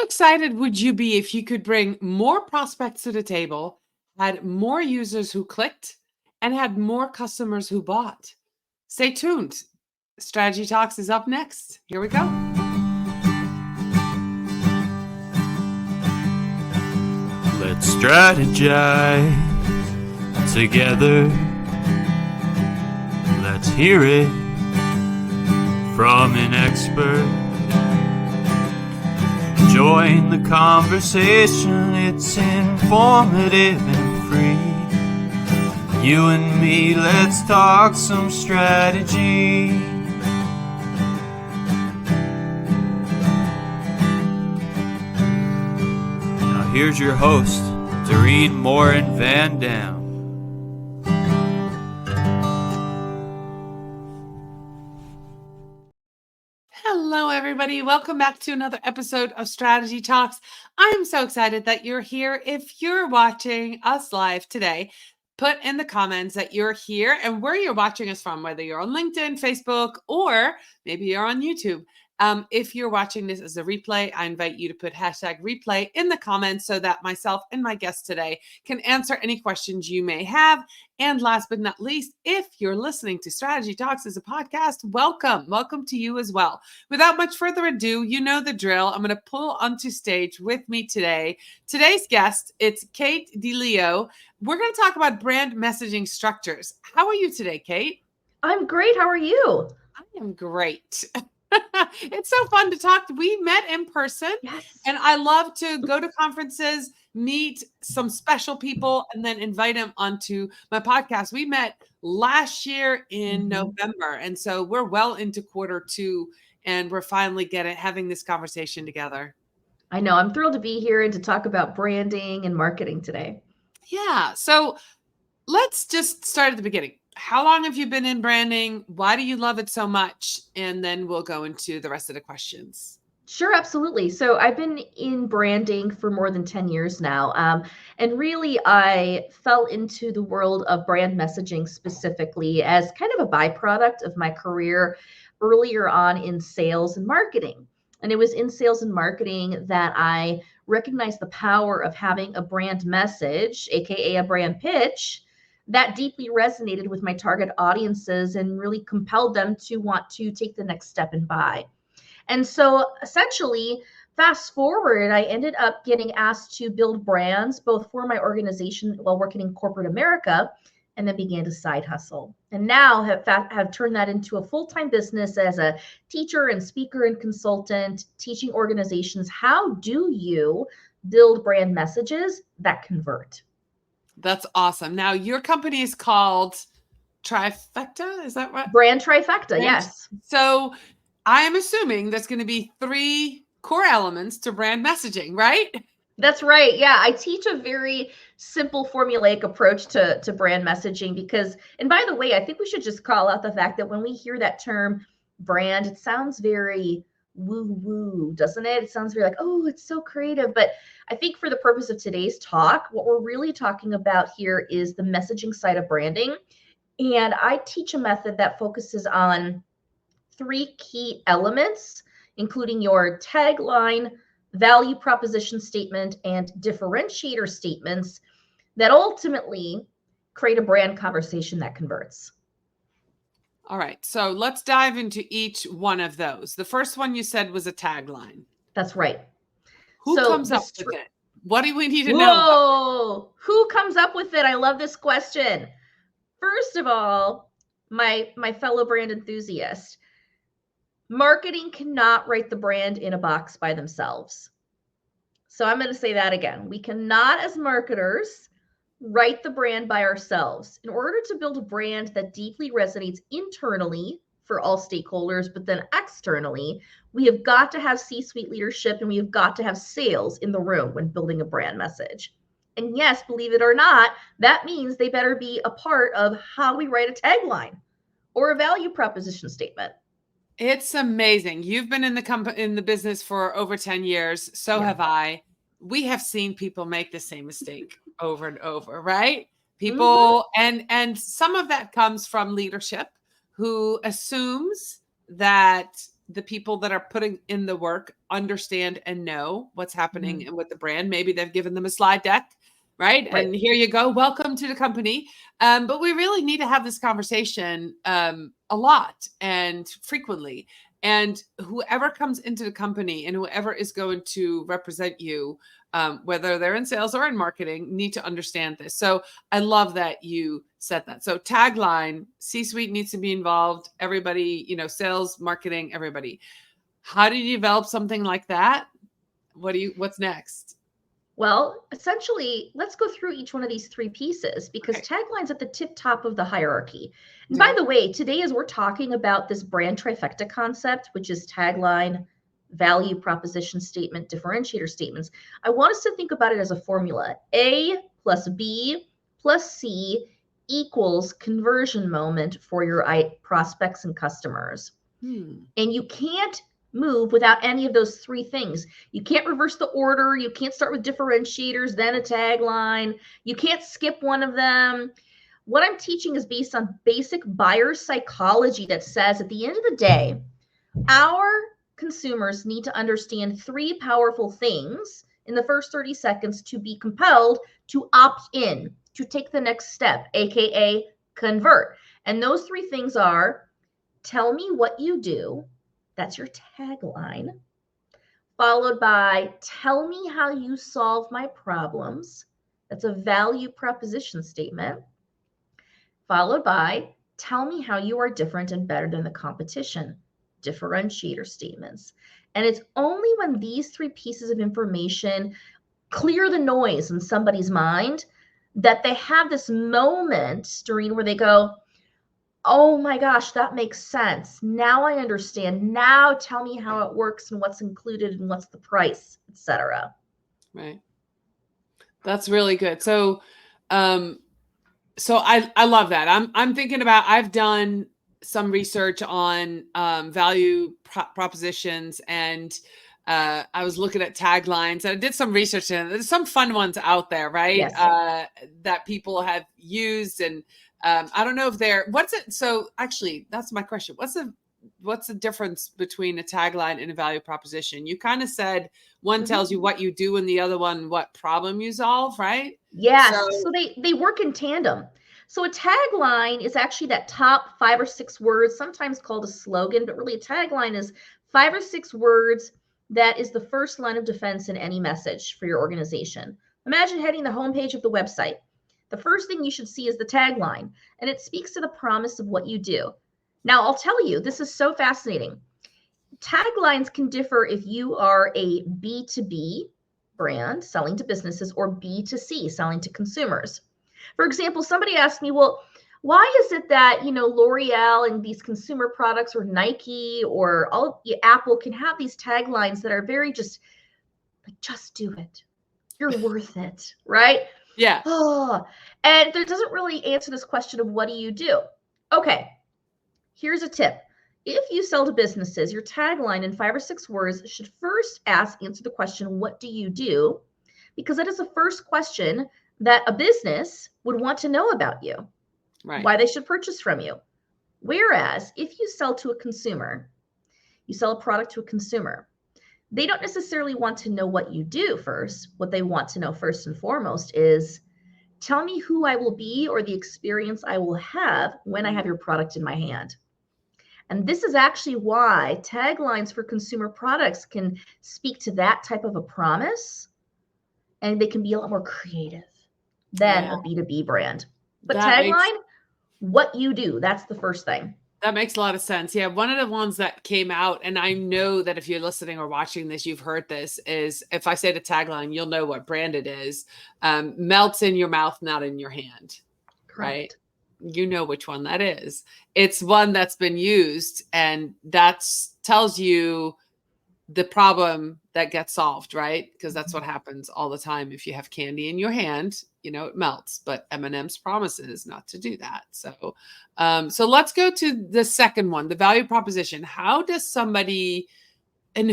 excited would you be if you could bring more prospects to the table, had more users who clicked, and had more customers who bought? Stay tuned. Strategy Talks is up next. Here we go. Let's strategize together. Let's hear it from an expert. Join the conversation, it's informative and free. You and me, let's talk some strategy. Now here's your host, Dorien Morin-van. Hello, everybody. Welcome back to another episode of Strategy Talks. I'm so excited that you're here. If you're watching us live today, put in the comments that you're here and where you're watching us from, whether you're on LinkedIn, Facebook, or maybe you're on YouTube. If you're watching this as a replay, I invite you to put hashtag replay in the comments so that myself and my guest today can answer any questions you may have. And last but not least, if you're listening to Strategy Talks as a podcast, welcome to you as well. Without much further ado, you know the drill. I'm going to pull onto stage with me today. Today's guest, it's Kate DiLeo. We're going to talk about brand messaging structures. How are you today, Kate? I'm great. How are you? I am great. It's so fun to talk. We met in person, Yes. And I love to go to conferences, meet some special people, and then invite them onto my podcast. We met last year in November, and so we're well into Q2, and we're finally having this conversation together. I know. I'm thrilled to be here and to talk about branding and marketing today. Yeah. So let's just start at the beginning. How long have you been in branding? Why do you love it so much? And then we'll go into the rest of the questions. Sure, absolutely. So I've been in branding for more than 10 years now. And really, I fell into the world of brand messaging specifically as kind of a byproduct of my career earlier on in sales and marketing. And it was in sales and marketing that I recognized the power of having a brand message, AKA a brand pitch, that deeply resonated with my target audiences and really compelled them to want to take the next step and buy. And so essentially, fast forward, I ended up getting asked to build brands, both for my organization while working in corporate America, and then began to side hustle. And now have turned that into a full-time business as a teacher and speaker and consultant, teaching organizations how do you build brand messages that convert. That's awesome. Now, your company is called Trifecta, is that right? Brand Trifecta, yes. So I am assuming there's going to be 3 core elements to brand messaging, right? That's right. Yeah, I teach a very simple formulaic approach to brand messaging because, and by the way, I think we should just call out the fact that when we hear that term brand, it sounds very woo-woo, doesn't it? It sounds very like, oh, it's so creative. But I think for the purpose of today's talk, what we're really talking about here is the messaging side of branding. And I teach a method that focuses on 3 key elements, including your tagline, value proposition statement, and differentiator statements that ultimately create a brand conversation that converts. All right. So let's dive into each one of those. The first one you said was a tagline. That's right. Who comes up with it? What do we need to know? Whoa! Who comes up with it? I love this question. First of all, my fellow brand enthusiast, marketing cannot write the brand in a box by themselves. So I'm going to say that again. We cannot, as marketers, write the brand by ourselves. In order to build a brand that deeply resonates internally for all stakeholders, but then externally, we have got to have C-suite leadership and we have got to have sales in the room when building a brand message. And yes, believe it or not, that means they better be a part of how we write a tagline or a value proposition statement. It's amazing. You've been in the business for over 10 years. So have I. We have seen people make the same mistake over and over, right? People, and some of that comes from leadership who assumes that the people that are putting in the work understand and know what's happening Mhm. and with the brand. Maybe they've given them a slide deck, right? Right. And here you go. Welcome to the company. But we really need to have this conversation a lot and frequently. And whoever comes into the company and whoever is going to represent you, whether they're in sales or in marketing, need to understand this. So I love that you said that. So tagline, C-suite needs to be involved. Everybody, sales, marketing, everybody. How do you develop something like that? What's next? Well, essentially, let's go through each one of these three pieces because Okay. tagline's at the top of the hierarchy. And by Yeah. the way, today, as we're talking about this brand trifecta concept, which is tagline, value proposition statement, differentiator statements, I want us to think about it as a formula. A plus B plus C equals conversion moment for your prospects and customers. And you can't move without any of those three things. You can't reverse the order. You can't start with differentiators, then a tagline. You can't skip one of them. What I'm teaching is based on basic buyer psychology that says at the end of the day, our consumers need to understand three powerful things in the first 30 seconds to be compelled to opt in, to take the next step, AKA convert. And those three things are: tell me what you do. That's your tagline. Followed by tell me how you solve my problems. That's a value proposition statement. Followed by tell me how you are different and better than the competition. Differentiator statements. And it's only when these three pieces of information clear the noise in somebody's mind that they have this moment, Doreen, where they go, oh my gosh, that makes sense. Now I understand. Now tell me how it works and what's included and what's the price, etc. Right. That's really good. So, I love that. I'm thinking about, I've done some research on value propositions, and I was looking at taglines, and I did some research, and there's some fun ones out there, right? Yes. That people have used, and I don't know if what's it? So actually, that's my question. What's the difference between a tagline and a value proposition? You kind of said one tells you what you do and the other one what problem you solve, right? Yes. So So they work in tandem. So a tagline is actually that top 5 or 6 words, sometimes called a slogan, but really a tagline is 5 or 6 words that is the first line of defense in any message for your organization. Imagine heading the homepage of the website. The first thing you should see is the tagline, and it speaks to the promise of what you do. Now, I'll tell you, this is so fascinating. Taglines can differ if you are a B2B brand selling to businesses or B2C selling to consumers. For example, somebody asked me, well, why is it that, L'Oreal and these consumer products or Nike or Apple can have these taglines that are very just like, just do it. You're worth it, right? yeah. Oh, and it doesn't really answer this question of what do you do? Okay, here's a tip. If you sell to businesses, your tagline in 5 or 6 words should first answer the question, what do you do? Because that is the first question that a business would want to know about you, Right. why they should purchase from you. Whereas if you sell to a consumer, you sell a product to a consumer, they don't necessarily want to know what you do first. What they want to know first and foremost is, tell me who I will be or the experience I will have when I have your product in my hand. And this is actually why taglines for consumer products can speak to that type of a promise, and they can be a lot more creative than a B2B brand. But tagline, what you do, that's the first thing. That makes a lot of sense. Yeah. One of the ones that came out, and I know that if you're listening or watching this, you've heard this, is if I say the tagline, you'll know what brand it is. Melts in your mouth, not in your hand. Correct. Right? You know which one that is. It's one that's been used, and that tells you the problem that gets solved, right? Because that's what happens all the time. If you have candy in your hand, it melts, but M&M's promises not to do that. So let's go to the second one, the value proposition. How does somebody, and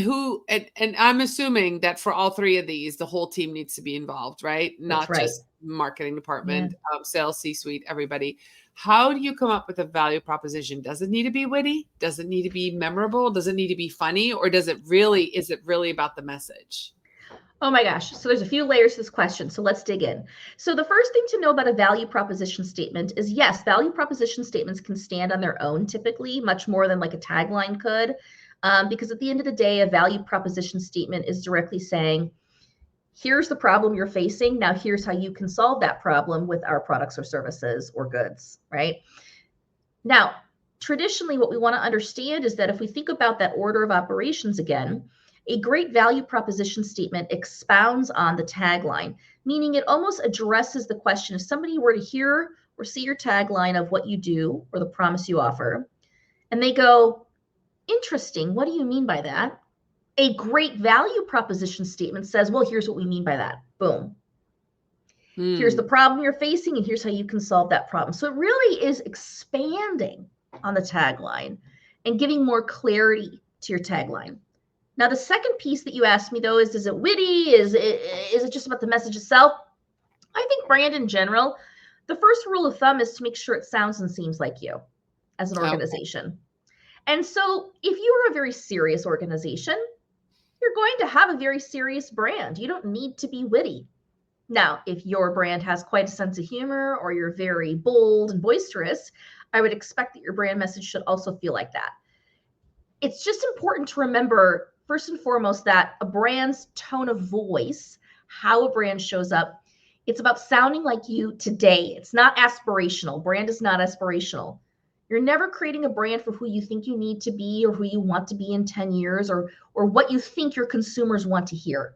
I'm assuming that for all three of these, the whole team needs to be involved, right? Not right. just marketing department, sales, C-suite, everybody. How do you come up with a value proposition? Does it need to be witty? Does it need to be memorable? Does it need to be funny? Or is it really about the message? Oh my gosh. So there's a few layers to this question. So let's dig in. So the first thing to know about a value proposition statement is, yes, value proposition statements can stand on their own typically, much more than like a tagline could. Because at the end of the day, a value proposition statement is directly saying, here's the problem you're facing. Now here's how you can solve that problem with our products or services or goods, right? Now, traditionally, what we want to understand is that if we think about that order of operations again, a great value proposition statement expounds on the tagline, meaning it almost addresses the question. If somebody were to hear or see your tagline of what you do or the promise you offer, and they go, interesting, what do you mean by that? A great value proposition statement says, well, here's what we mean by that. Boom. Here's the problem you're facing, and here's how you can solve that problem. So it really is expanding on the tagline and giving more clarity to your tagline. Now, the second piece that you asked me, though, is it witty? Is it just about the message itself? I think brand in general, the first rule of thumb is to make sure it sounds and seems like you as an organization. Okay. And so if you are a very serious organization, you're going to have a very serious brand. You don't need to be witty. Now, if your brand has quite a sense of humor or you're very bold and boisterous, I would expect that your brand message should also feel like that. It's just important to remember, first and foremost, that a brand's tone of voice, how a brand shows up, it's about sounding like you today. It's not aspirational. Brand is not aspirational. You're never creating a brand for who you think you need to be or who you want to be in 10 years or what you think your consumers want to hear.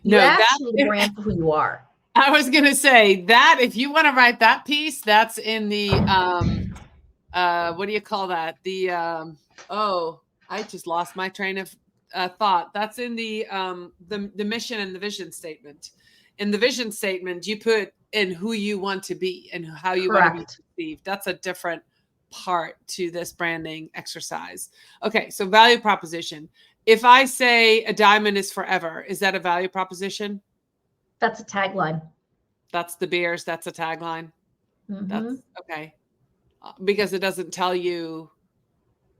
You actually need a brand for who you are. I was going to say that if you want to write that piece, that's in the, what do you call that? The, I just lost my train of thought. That's in the mission and the vision statement. In the vision statement, you put in who you want to be and how you want to be perceived. That's a different part to this branding exercise. Okay, so value proposition. If I say a diamond is forever, is that a value proposition? That's a tagline. That's De Beers. That's a tagline. Mm-hmm. That's okay. Because it doesn't tell you.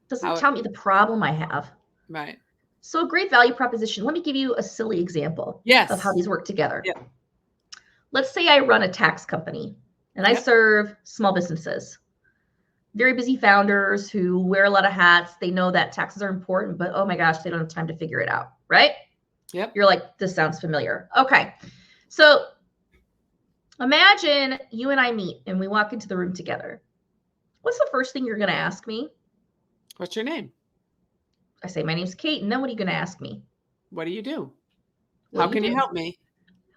Doesn't tell me the problem I have. Right. So a great value proposition. Let me give you a silly example of how these work together. Yeah. Let's say I run a tax company and I serve small businesses. Very busy founders who wear a lot of hats. They know that taxes are important, but oh my gosh, they don't have time to figure it out, right? Yep. You're like, this sounds familiar. Okay. So imagine you and I meet and we walk into the room together. What's the first thing you're going to ask me? What's your name? I say, my name's Kate. And then what are you going to ask me? What do you do? How can you help me?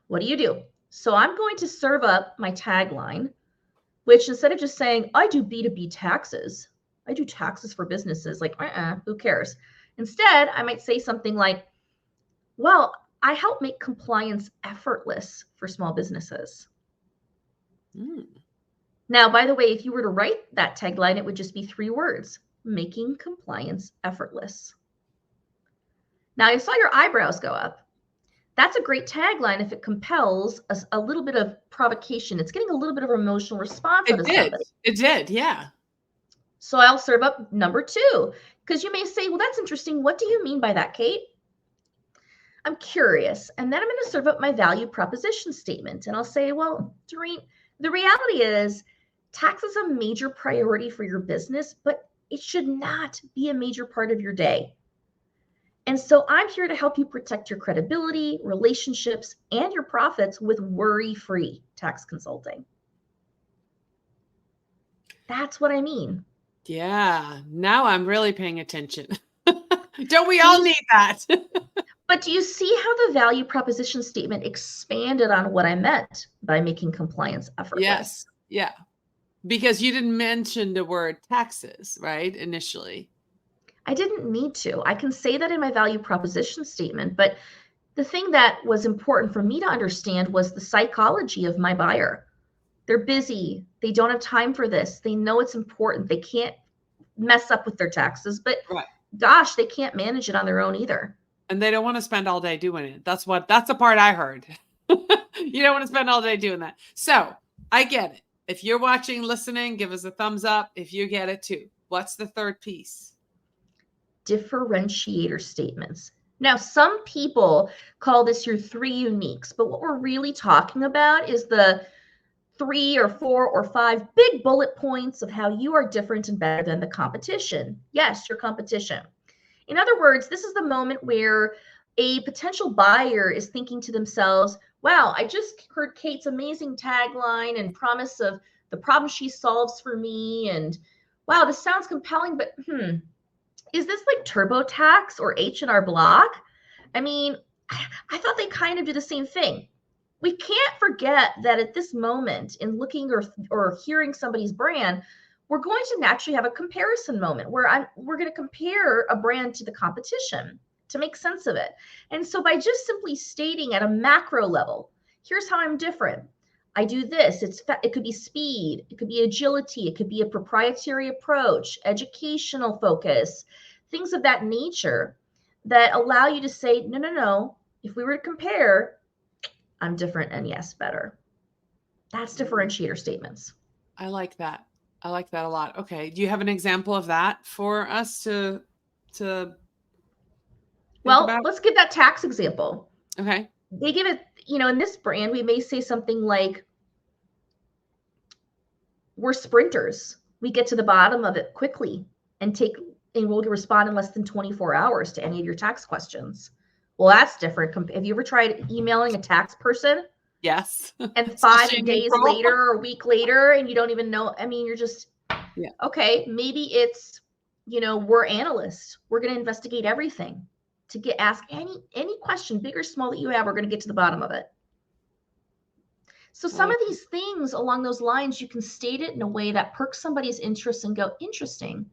What do you do? So I'm going to serve up my tagline, which instead of just saying, I do B2B taxes, I do taxes for businesses, like, who cares? Instead, I might say something like, well, I help make compliance effortless for small businesses. Now, by the way, if you were to write that tagline, it would just be 3 words, making compliance effortless. Now, I saw your eyebrows go up. That's a great tagline if it compels a little bit of provocation. It's getting a little bit of emotional response out of somebody. It did, yeah. So I'll serve up number 2, because you may say, well, that's interesting. What do you mean by that, Kate? I'm curious. And then I'm going to serve up my value proposition statement. And I'll say, well, Dorien, the reality is tax is a major priority for your business, but it should not be a major part of your day. And so I'm here to help you protect your credibility, relationships, and your profits with worry-free tax consulting. That's what I mean. Yeah. Now I'm really paying attention. Don't we all need that? But do you see how the value proposition statement expanded on what I meant by making compliance effortless? Yes. Yeah. Because you didn't mention the word taxes, right? Initially. I didn't need to. I can say that in my value proposition statement, but the thing that was important for me to understand was the psychology of my buyer. They're busy. They don't have time for this. They know it's important. They can't mess up with their taxes, but gosh, they can't manage it on their own either. And they don't want to spend all day doing it. That's the part I heard. You don't want to spend all day doing that. So I get it. If you're watching, listening, give us a thumbs up if you get it too. What's the third piece? Differentiator statements. Now, some people call this your 3 uniques, but what we're really talking about is the 3 or 4 or 5 big bullet points of how you are different and better than the competition. Yes, your competition. In other words, this is the moment where a potential buyer is thinking to themselves, wow, I just heard Kate's amazing tagline and promise of the problem she solves for me. And wow, this sounds compelling, but is this like TurboTax or H&R Block? I mean, I thought they kind of do the same thing. We can't forget that at this moment in looking or hearing somebody's brand, we're going to naturally have a comparison moment where we're going to compare a brand to the competition to make sense of it. And so by just simply stating at a macro level, here's how I'm different. I do this. It could be speed. It could be agility. It could be a proprietary approach, educational focus, things of that nature that allow you to say, no. If we were to compare, I'm different and yes, better. That's differentiator statements. I like that. I like that a lot. Okay. Do you have an example of that for us to Well, about? Let's give that tax example. Okay. They give it, in this brand, we may say something like, we're sprinters. We get to the bottom of it quickly and we'll respond in less than 24 hours to any of your tax questions. Well, that's different. Have you ever tried emailing a tax person? Yes. And 5 days later or a week later, and you don't even know. I mean, you're just, okay, maybe it's, we're analysts. We're going to investigate everything to ask any question, big or small, that you have. We're going to get to the bottom of it. So some of these things along those lines, you can state it in a way that perks somebody's interest and go, interesting.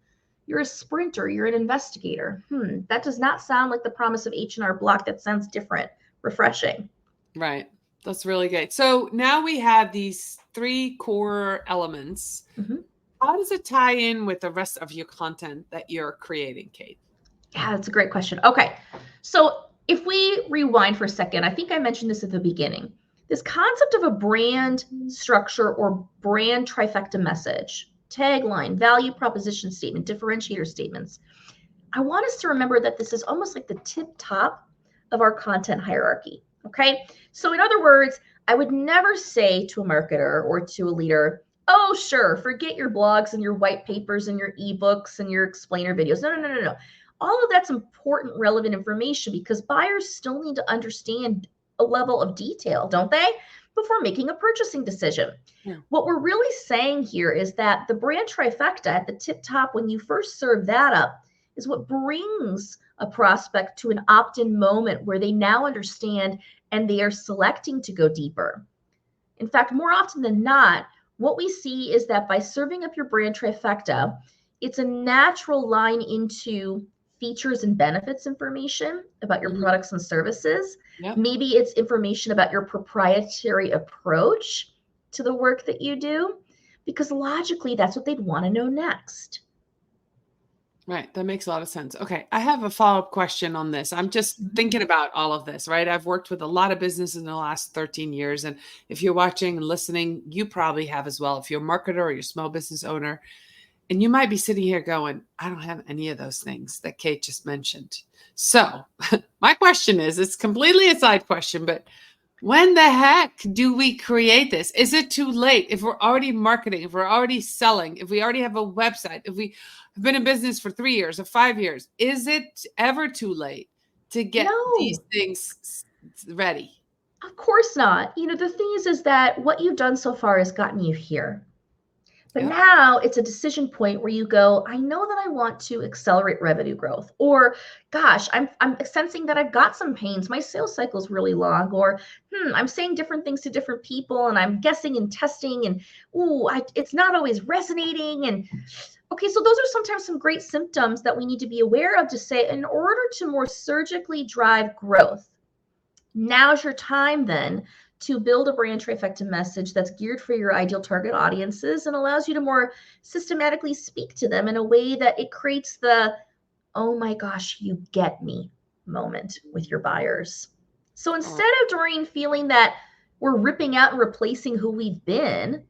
You're a sprinter. You're an investigator. That does not sound like the promise of H&R Block. That sounds different, refreshing. Right. That's really good. So now we have these 3 core elements. Mm-hmm. How does it tie in with the rest of your content that you're creating, Kate? Yeah, that's a great question. Okay. So if we rewind for a second, I think I mentioned this at the beginning. This concept of a brand structure or brand trifecta message, tagline, value proposition statement, differentiator statements. I want us to remember that this is almost like the tip top of our content hierarchy. Okay. So in other words, I would never say to a marketer or to a leader, oh, sure, forget your blogs and your white papers and your ebooks and your explainer videos. No. All of that's important, relevant information because buyers still need to understand a level of detail, don't they? Before making a purchasing decision. Yeah. What we're really saying here is that the brand trifecta at the tip top, when you first serve that up, is what brings a prospect to an opt-in moment where they now understand and they are selecting to go deeper. In fact, more often than not, what we see is that by serving up your brand trifecta, it's a natural line into features and benefits information about your products and services. Yep. Maybe it's information about your proprietary approach to the work that you do, because logically, that's what they'd want to know next. Right. That makes a lot of sense. Okay. I have a follow-up question on this. I'm just thinking about all of this, right? I've worked with a lot of businesses in the last 13 years. And if you're watching and listening, you probably have as well. If you're a marketer or you're a small business owner, and you might be sitting here going, I don't have any of those things that Kate just mentioned. So my question is, it's completely a side question, but when the heck do we create this? Is it too late? If we're already marketing, if we're already selling, if we already have a website, if we have been in business for 3 years or 5 years, is it ever too late to get these things ready? Of course not. The thing is that what you've done so far has gotten you here. But now it's a decision point where you go, I know that I want to accelerate revenue growth, or gosh, I'm sensing that I've got some pains. My sales cycle is really long, or I'm saying different things to different people and I'm guessing and testing and it's not always resonating. And okay, so those are sometimes some great symptoms that we need to be aware of to say, in order to more surgically drive growth, now's your time then to build a brand trifecta message that's geared for your ideal target audiences and allows you to more systematically speak to them in a way that it creates the, oh my gosh, you get me moment with your buyers. So instead of, Dorien, feeling that we're ripping out and replacing who we've been,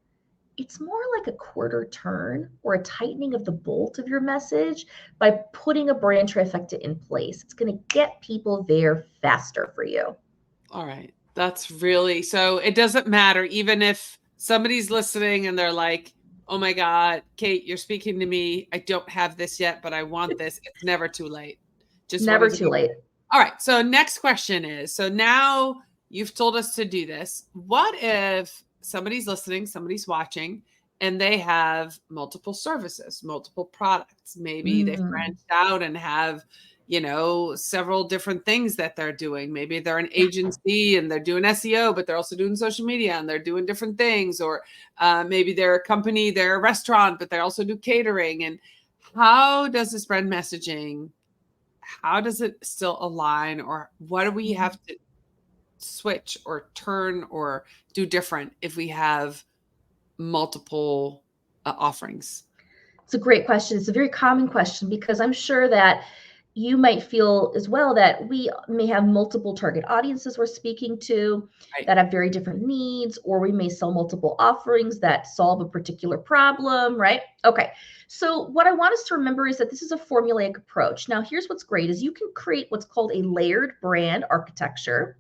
it's more like a quarter turn or a tightening of the bolt of your message by putting a brand trifecta in place. It's going to get people there faster for you. All right. That's really, so it doesn't matter. Even if somebody's listening and they're like, oh my God, Kate, you're speaking to me. I don't have this yet, but I want this. It's never too late. Just Never wanted to too late. All right. So next question is, so now you've told us to do this. What if somebody's listening, somebody's watching, and they have multiple services, multiple products? Maybe they've branched out and have, several different things that they're doing. Maybe they're an agency and they're doing SEO, but they're also doing social media and they're doing different things. Or maybe they're a company, they're a restaurant, but they also do catering. And how does this brand messaging, how does it still align, or what do we have to switch or turn or do different if we have multiple offerings? It's a great question. It's a very common question because I'm sure that you might feel as well that we may have multiple target audiences we're speaking to that have very different needs, or we may sell multiple offerings that solve a particular problem, right? Okay. So what I want us to remember is that this is a formulaic approach. Now, here's what's great is you can create what's called a layered brand architecture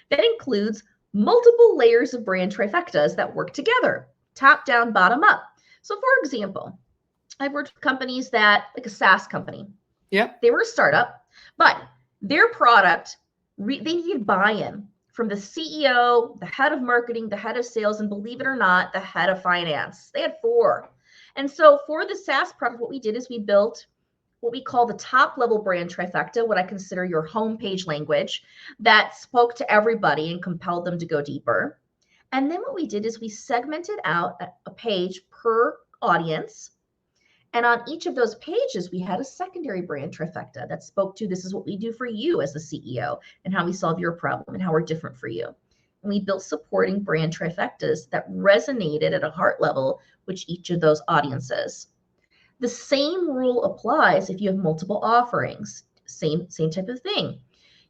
that includes multiple layers of brand trifectas that work together, top down, bottom up. So for example, I've worked with companies that, like a SaaS company. Yep. They were a startup, but their product, they needed buy-in from the CEO, the head of marketing, the head of sales, and believe it or not, the head of finance. They had 4. And so for the SaaS product, what we did is we built what we call the top level brand trifecta, what I consider your homepage language that spoke to everybody and compelled them to go deeper. And then what we did is we segmented out a page per audience. And on each of those pages, we had a secondary brand trifecta that spoke to, this is what we do for you as the CEO and how we solve your problem and how we're different for you. And we built supporting brand trifectas that resonated at a heart level with each of those audiences. The same rule applies if you have multiple offerings. Same type of thing.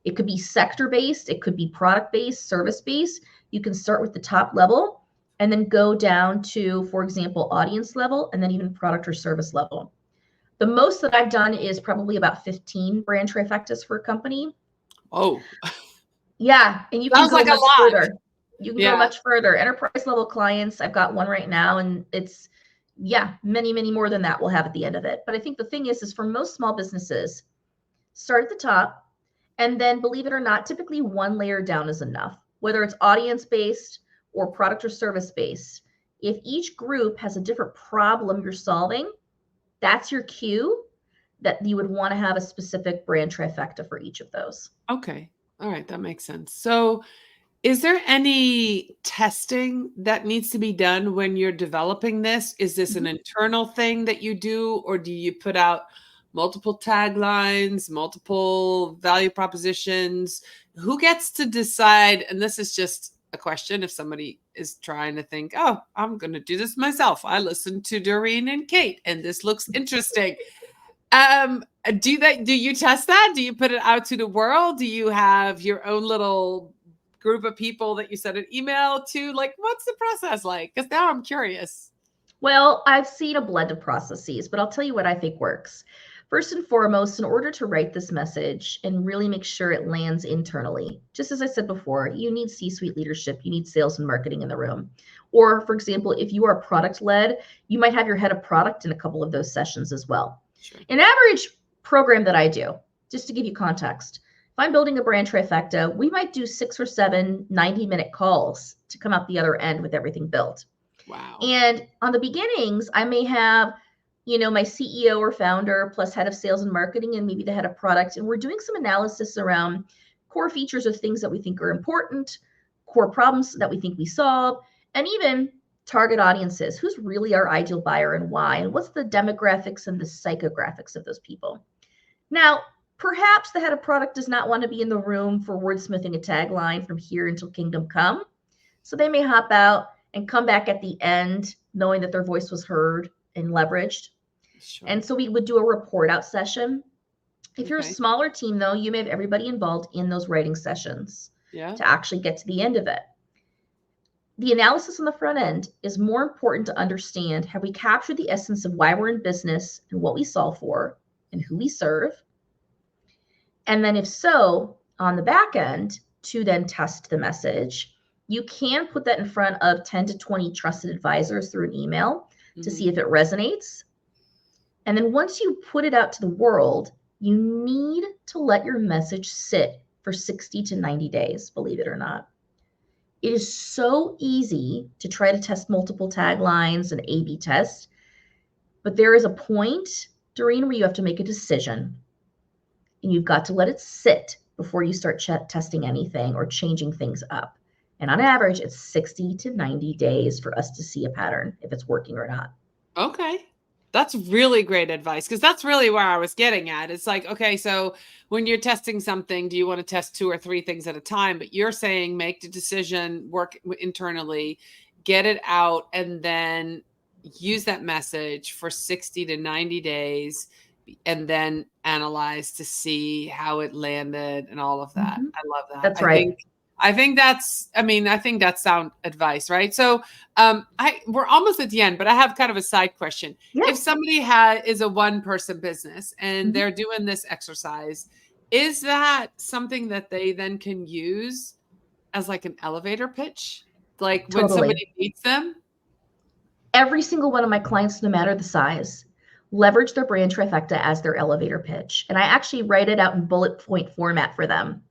It could be sector-based, it could be product-based, service-based. You can start with the top level and then go down to, for example, audience level, and then even product or service level. The most that I've done is probably about 15 brand trifectas for a company. Oh. Yeah, and you can go much further. You can go much further. Enterprise level clients, I've got one right now, and it's, many, many more than that we'll have at the end of it. But I think the thing is for most small businesses, start at the top, and then believe it or not, typically one layer down is enough, whether it's audience-based or product or service based. If each group has a different problem you're solving, that's your cue that you would want to have a specific brand trifecta for each of those. Okay. All right. That makes sense. So is there any testing that needs to be done when you're developing this? Is this an internal thing that you do, or do you put out multiple taglines, multiple value propositions? Who gets to decide? And this is just a question if somebody is trying to think, oh, I'm going to do this myself. I listened to Dorien and Kate, and this looks interesting. Do you test that? Do you put it out to the world? Do you have your own little group of people that you send an email to? Like, what's the process like? Because now I'm curious. Well, I've seen a blend of processes, but I'll tell you what I think works. First and foremost, in order to write this message and really make sure it lands internally, just as I said before, you need C-suite leadership, you need sales and marketing in the room. Or, for example, if you are product-led, you might have your head of product in a couple of those sessions as well. Sure. An average program that I do, just to give you context, if I'm building a brand trifecta, we might do 6 or 7 90-minute calls to come out the other end with everything built. Wow. And on the beginnings, I may have my CEO or founder plus head of sales and marketing and maybe the head of product. And we're doing some analysis around core features of things that we think are important, core problems that we think we solve, and even target audiences. Who's really our ideal buyer and why? And what's the demographics and the psychographics of those people? Now, perhaps the head of product does not want to be in the room for wordsmithing a tagline from here until kingdom come. So they may hop out and come back at the end knowing that their voice was heard and leveraged. Sure. And so we would do a report out session. If you're a smaller team, though, you may have everybody involved in those writing sessions to actually get to the end of it. The analysis on the front end is more important to understand, have we captured the essence of why we're in business and what we solve for and who we serve? And then if so, on the back end, to then test the message, you can put that in front of 10 to 20 trusted advisors through an email to see if it resonates. And then once you put it out to the world, you need to let your message sit for 60 to 90 days, believe it or not. It is so easy to try to test multiple taglines and A/B test, but there is a point, Dorien, where you have to make a decision, and you've got to let it sit before you start testing anything or changing things up. And on average, it's 60 to 90 days for us to see a pattern, if it's working or not. Okay. That's really great advice, because that's really where I was getting at. It's like, okay, so when you're testing something, do you want to test 2 or 3 things at a time? But you're saying make the decision, work internally, get it out, and then use that message for 60 to 90 days and then analyze to see how it landed and all of that. I love that. That's right. I think that's sound advice, right? So we're almost at the end, but I have kind of a side question. Yeah. If somebody is a one-person business and they're doing this exercise, is that something that they then can use as like an elevator pitch? Like when somebody meets them? Every single one of my clients, no matter the size, leverage their brand trifecta as their elevator pitch. And I actually write it out in bullet point format for them.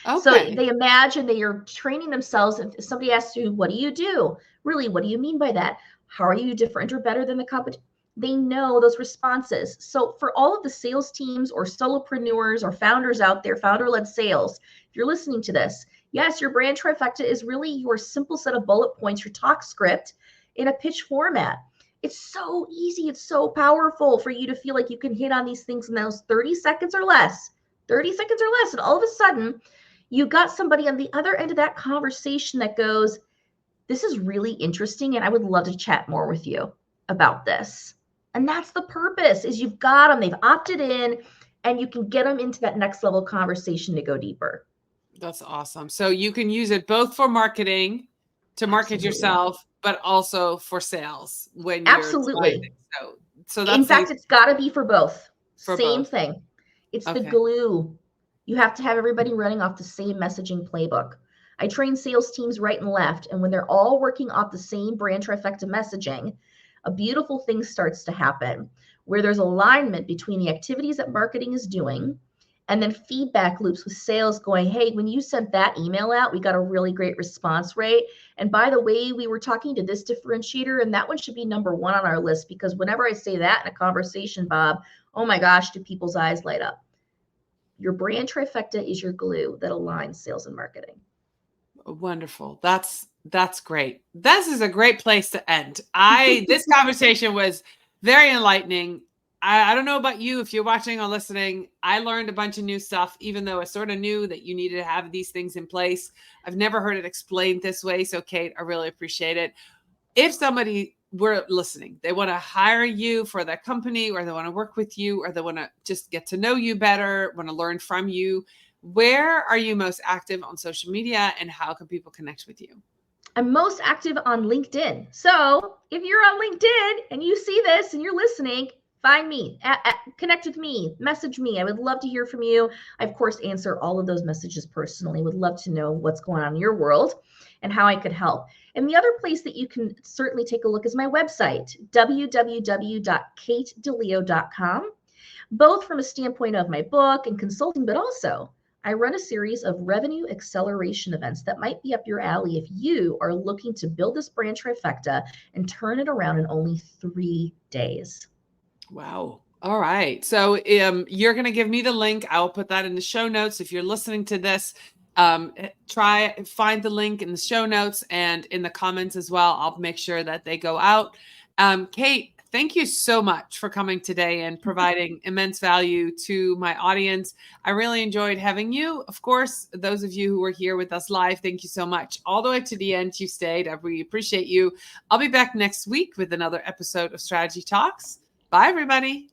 Okay. So they imagine they are training themselves. If somebody asks you, what do you do? Really, what do you mean by that? How are you different or better than the competition? They know those responses. So for all of the sales teams or solopreneurs or founders out there, founder-led sales, if you're listening to this, yes, your brand trifecta is really your simple set of bullet points, your talk script in a pitch format. It's so easy. It's so powerful for you to feel like you can hit on these things in those 30 seconds or less. 30 seconds or less. And all of a sudden, you got somebody on the other end of that conversation that goes, this is really interesting, and I would love to chat more with you about this. And that's the purpose, is you've got them, they've opted in, and you can get them into that next level conversation to go deeper. That's awesome. So you can use it both for marketing, to market yourself, but also for sales when you're Absolutely. So that's in fact, it's got to be for both. Same both. Thing. It's the glue. You have to have everybody running off the same messaging playbook. I train sales teams right and left, and when they're all working off the same brand trifecta messaging, a beautiful thing starts to happen where there's alignment between the activities that marketing is doing and then feedback loops with sales going, hey, when you sent that email out, we got a really great response rate. And by the way, we were talking to this differentiator, and that one should be number 1 on our list, because whenever I say that in a conversation, Bob, oh my gosh, do people's eyes light up. Your brand trifecta is your glue that aligns sales and marketing. Wonderful. That's great. This is a great place to end. This conversation was very enlightening. I don't know about you, if you're watching or listening, I learned a bunch of new stuff, even though I sort of knew that you needed to have these things in place. I've never heard it explained this way. So Kate, I really appreciate it. If somebody were listening, they want to hire you for their company, or they want to work with you, or they want to just get to know you better, want to learn from you, where are you most active on social media, and how can people connect with you? I'm most active on LinkedIn. So if you're on LinkedIn and you see this and you're listening, find me, connect with me, message me. I would love to hear from you. I, of course, answer all of those messages personally. Would love to know what's going on in your world and how I could help. And the other place that you can certainly take a look is my website, www.katedileo.com, both from a standpoint of my book and consulting, but also I run a series of revenue acceleration events that might be up your alley if you are looking to build this brand trifecta and turn it around in only 3 days. Wow. All right. So you're going to give me the link. I'll put that in the show notes. If you're listening to this, find the link in the show notes and in the comments as well. I'll make sure that they go out. Kate, thank you so much for coming today and providing immense value to my audience. I really enjoyed having you. Of course, those of you who were here with us live, thank you so much. All the way to the end, you stayed. I really appreciate you. I'll be back next week with another episode of Strategy Talks. Bye, everybody.